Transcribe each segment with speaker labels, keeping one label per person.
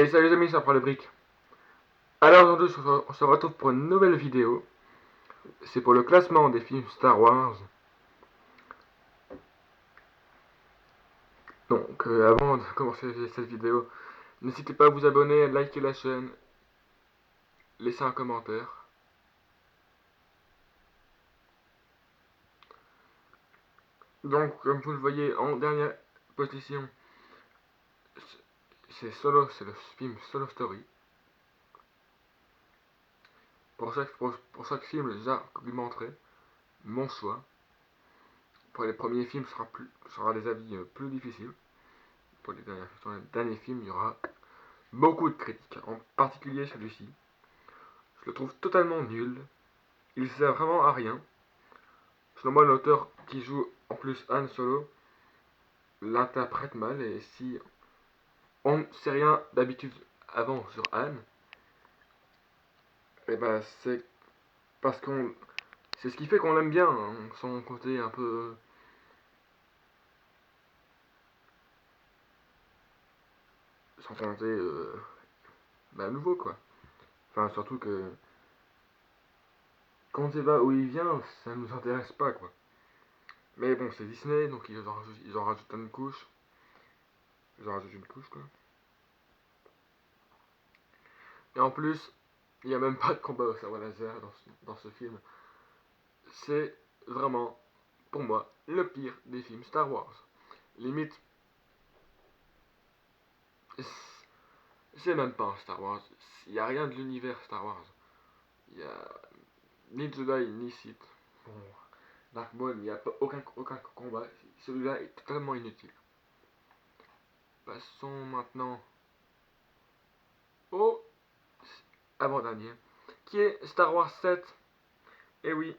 Speaker 1: Et salut les amis, ça prend le brick. Alors aujourd'hui, on se retrouve pour une nouvelle vidéo. C'est pour le classement des films Star Wars. Donc avant de commencer cette vidéo, n'hésitez pas à vous abonner, à liker la chaîne, laisser un commentaire. Donc comme vous le voyez en dernière position, c'est le film Solo Story. Pour chaque film, j'argumenterai mon choix. Pour les premiers films, sera des avis plus difficiles. Pour les derniers films, il y aura beaucoup de critiques, en particulier celui-ci. Je le trouve totalement nul. Il sert vraiment à rien. Selon moi, l'auteur qui joue en plus Han Solo l'interprète mal. Et si on ne sait rien d'habitude avant sur Han, et ben c'est parce qu'on. C'est ce qui fait qu'on l'aime bien, hein, son côté un peu. Son côté. Nouveau quoi. Enfin, surtout que. Quand on sait pas où il vient, ça nous intéresse pas quoi. Mais bon, c'est Disney, donc ils en rajoutent une couche. Ils en rajoutent une couche quoi. Et en plus, il n'y a même pas de combat au sabre laser dans ce film. C'est vraiment, pour moi, le pire des films Star Wars. Limite, c'est même pas un Star Wars. Il n'y a rien de l'univers Star Wars. Il y a ni Jedi ni Sith. Bon, Dark Maul, il n'y a pas aucun combat. Celui-là est totalement inutile. Passons maintenant au avant-dernier, qui est Star Wars 7. Et oui,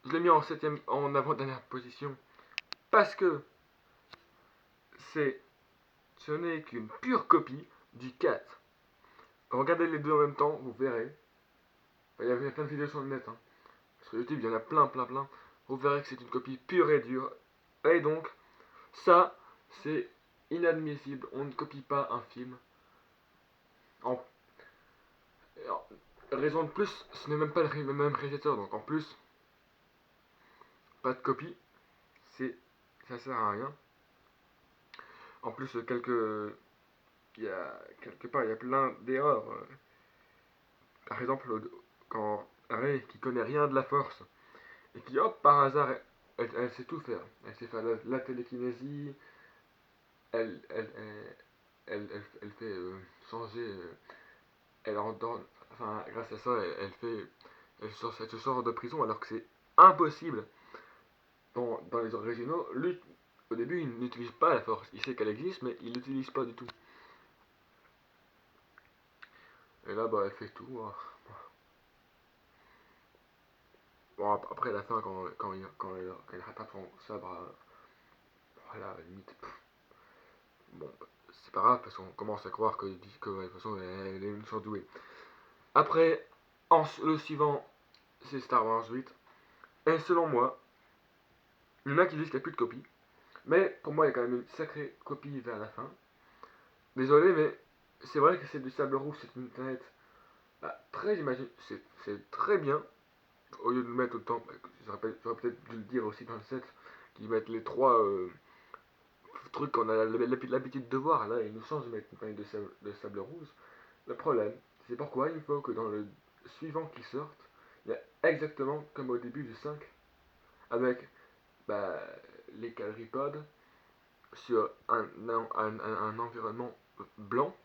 Speaker 1: je l'ai mis en avant-dernière position parce que c'est ce n'est qu'une pure copie du 4. Regardez les deux en même temps, vous verrez. Il y a plein de vidéos sur le net. Hein. Sur YouTube, il y en a plein. Vous verrez que c'est une copie pure et dure. Et donc, ça, c'est inadmissible. On ne copie pas un film. En, en raison de plus, ce n'est même pas le même réalisateur. Donc en plus, pas de copie. Ça sert à rien. En plus, il y a quelque part, il y a plein d'erreurs. Par exemple, quand Rey, qui connaît rien de la force, et qui, hop, par hasard, elle sait tout faire. Elle sait faire la télékinésie, elle, elle, elle fait changer, elle endort, enfin, grâce à ça, elle se sort de prison alors que c'est impossible. Dans les originaux, lui, au début, il n'utilise pas la force. Il sait qu'elle existe, mais il l'utilise pas du tout. Et là, bah, elle fait tout. Hein. Bon, après la fin, quand il rattrape son sabre, voilà, limite, bon, c'est pas grave parce qu'on commence à croire que de toute façon, elle est une surdouée. Après, le suivant, c'est Star Wars 8. Et selon moi, il y en a qui disent qu'il n'y a plus de copies. Mais pour moi, il y a quand même une sacrée copie vers la fin. Désolé, mais c'est vrai que c'est du sable rouge, c'est une planète très imagine. C'est très bien. Au lieu de le mettre autant, j'aurais peut-être dû le dire aussi dans le set, qu'ils mettent les trois trucs qu'on a l'habitude de voir. Là, ils nous changent de mettre une planète de sable rouge. Le problème, c'est pourquoi il faut que dans le suivant qui sorte, il y a exactement comme au début du 5, avec bah, les quadripodes sur un environnement blanc,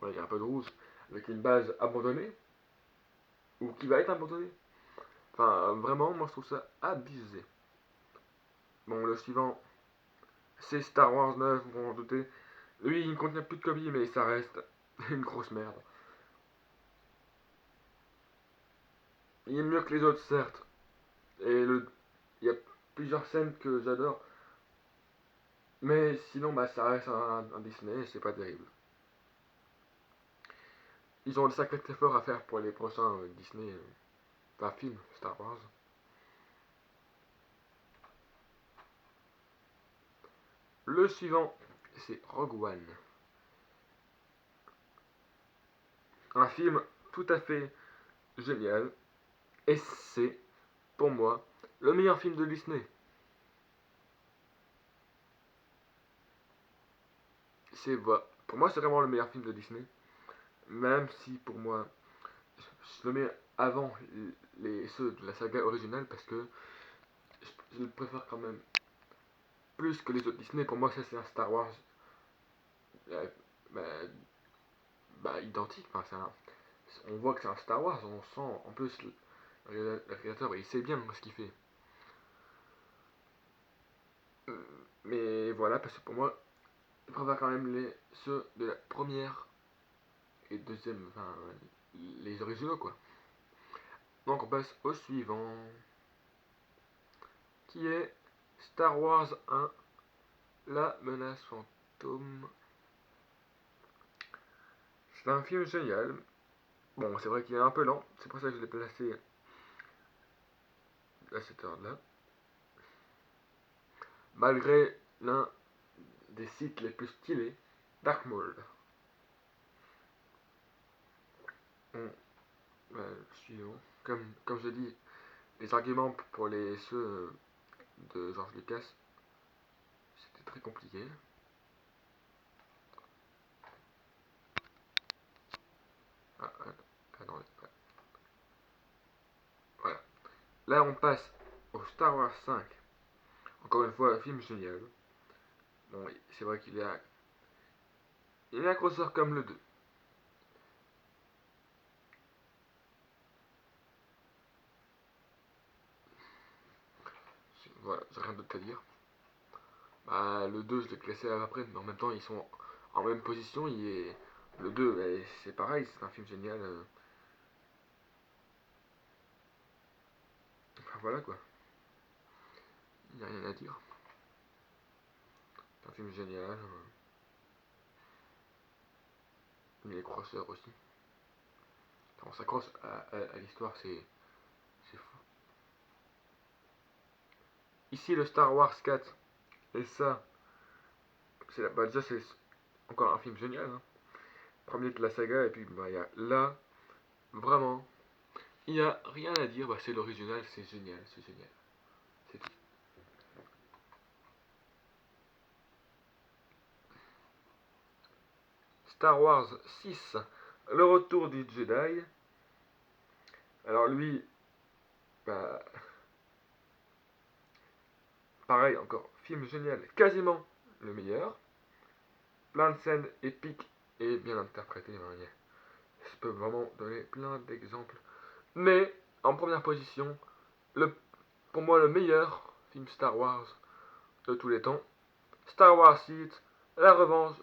Speaker 1: il y a un peu de rouge, avec une base abandonnée, ou qui va être abandonnée. Enfin, vraiment, moi je trouve ça abusé. Bon, le suivant, c'est Star Wars 9, vous vous en doutez. Lui, il ne contient plus de copies, mais ça reste une grosse merde. Il est mieux que les autres, certes. Il y a plusieurs scènes que j'adore. Mais sinon, bah, ça reste un Disney, c'est pas terrible. Ils ont de sacrés efforts à faire pour les prochains Disney, enfin films Star Wars. Le suivant, c'est Rogue One. un film tout à fait génial. Et c'est, pour moi, le meilleur film de Disney. Pour moi, c'est vraiment le meilleur film de Disney. Même si, pour moi, je le mets avant ceux de la saga originale parce que je le préfère quand même plus que les autres Disney. Pour moi, ça c'est un Star Wars euh, bah, identique. Enfin, on voit que c'est un Star Wars. On sent en plus le réalisateur, il sait bien ce qu'il fait. Mais voilà, parce que pour moi, je préfère quand même ceux de la première et deuxième, enfin, les originaux quoi. Donc on passe au suivant, qui est Star Wars 1, La menace fantôme. C'est un film génial. Bon, c'est vrai qu'il est un peu lent, c'est pour ça que je l'ai placé à cette heure-là. Malgré l'un des sites les plus stylés, Dark Maul. Bon, suivant. Comme je dis, les arguments pour ceux de George Lucas, c'était très compliqué. Ah, ah, attendez, voilà. Là, on passe au Star Wars 5. Encore une fois, un film génial. Bon, c'est vrai il est accrocheur comme le 2. Voilà, j'ai rien d'autre à dire. Bah, le 2, je l'ai classé après, mais en même temps, ils sont en même position. Le 2, bah, c'est pareil, c'est un film génial. Enfin, voilà quoi, il n'y a rien à dire. C'est un film génial. Il est crosseur aussi. Quand on s'accroche à l'histoire, c'est fou. Ici, le Star Wars 4, et ça, bah, déjà, c'est encore un film génial. Hein. Premier de la saga, et puis bah, il y a là, vraiment, il n'y a rien à dire. Bah, c'est l'original, c'est génial, c'est génial. C'est tout. Star Wars 6, le retour du Jedi. Alors lui, bah, pareil, encore, film génial, quasiment le meilleur. Plein de scènes épiques et bien interprétées. Hein. Je peux vraiment donner plein d'exemples. Mais, en première position, le, pour moi le meilleur film Star Wars de tous les temps, Star Wars 6, La Revanche,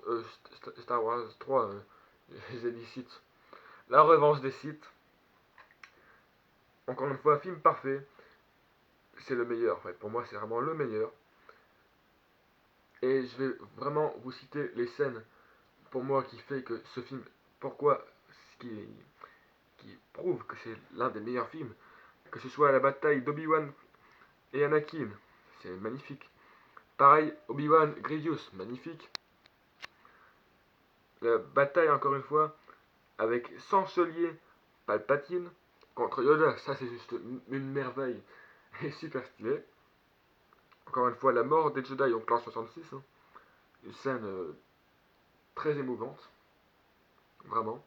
Speaker 1: Star Wars 3, j'ai dit Sith, La Revanche des Sith. Encore une fois, film parfait, c'est le meilleur en fait. Pour moi, c'est vraiment le meilleur. Et je vais vraiment vous citer les scènes pour moi qui fait que ce film, pourquoi, ce qui prouve que c'est l'un des meilleurs films, que ce soit la bataille d'Obi-Wan et Anakin, c'est magnifique. Pareil, Obi-Wan Grievous, magnifique. La bataille, encore une fois, avec Chancelier Palpatine contre Yoda, ça c'est juste une merveille et super stylé. Encore une fois, la mort des Jedi en classe 66, hein. Une scène très émouvante, vraiment.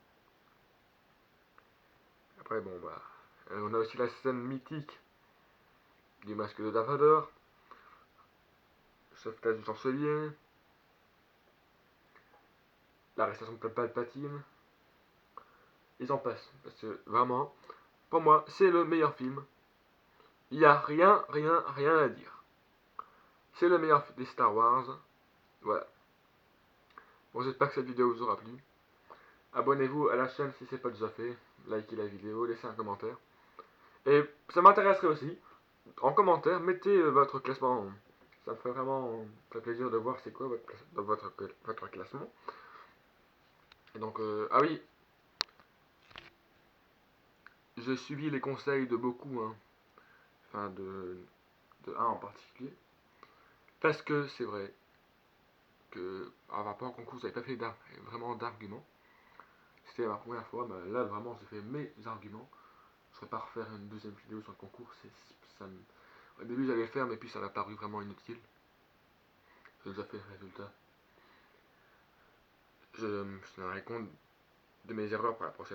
Speaker 1: Après, bon, bah, on a aussi la scène mythique du masque de Darth Vader, sauvetage du chancelier, l'arrestation de Palpatine, ils en passent. Parce que vraiment, pour moi, c'est le meilleur film. Il n'y a rien à dire. C'est le meilleur des Star Wars. Voilà. Bon, j'espère que cette vidéo vous aura plu. Abonnez-vous à la chaîne si ce n'est pas déjà fait. Likez la vidéo, laissez un commentaire. Et ça m'intéresserait aussi, en commentaire, mettez votre classement. Ça me ferait vraiment très plaisir de voir c'est quoi votre classement. Et donc, ah oui, j'ai suivi les conseils de beaucoup, hein. Enfin de un en particulier. Parce que c'est vrai que par rapport au concours, vous n'avez pas fait vraiment d'arguments. c'était ma première fois, mais là vraiment j'ai fait mes arguments. Je ne serais pas refaire une deuxième vidéo sur le concours. Au début j'allais le faire, mais puis ça m'a paru vraiment inutile. J'ai déjà fait le résultat. Je tiendrai compte de mes erreurs pour pour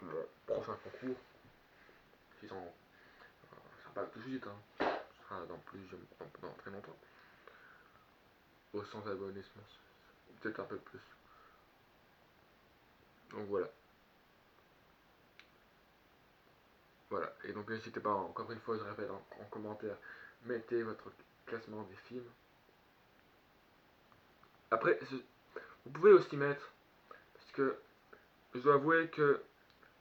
Speaker 1: mon prochain concours. Qui sont, ça va pas tout de suite, hein. Ce sera dans très longtemps. Aux 100 abonnés, je pense. Peut-être un peu plus. Donc voilà. Voilà. Et donc n'hésitez pas, encore une fois, je répète en commentaire, mettez votre classement des films. Après, vous pouvez aussi mettre, parce que je dois avouer que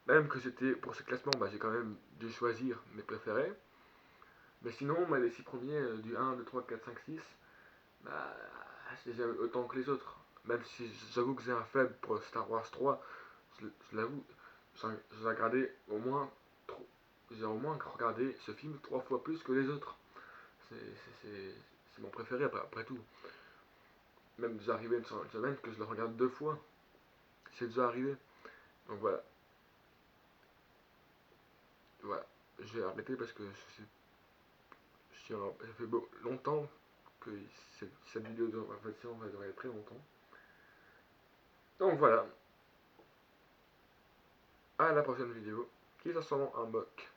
Speaker 1: même que c'était pour ce classement, bah, j'ai quand même dû choisir mes préférés. Mais sinon, les 6 premiers, du 1, 2, 3, 4, 5, 6, bah, je les aime autant que les autres. Même si j'avoue que j'ai un faible pour Star Wars 3, je l'avoue, j'ai regardé au moins, j'ai au moins regardé ce film 3 fois plus que les autres. C'est mon préféré après tout. Même déjà arrivé une semaine que je le regarde 2 fois. C'est déjà arrivé. Donc voilà. Voilà. J'ai arrêté parce que ça fait longtemps que cette vidéo va durer très longtemps. Donc voilà. À la prochaine vidéo qui est sûrement un mock.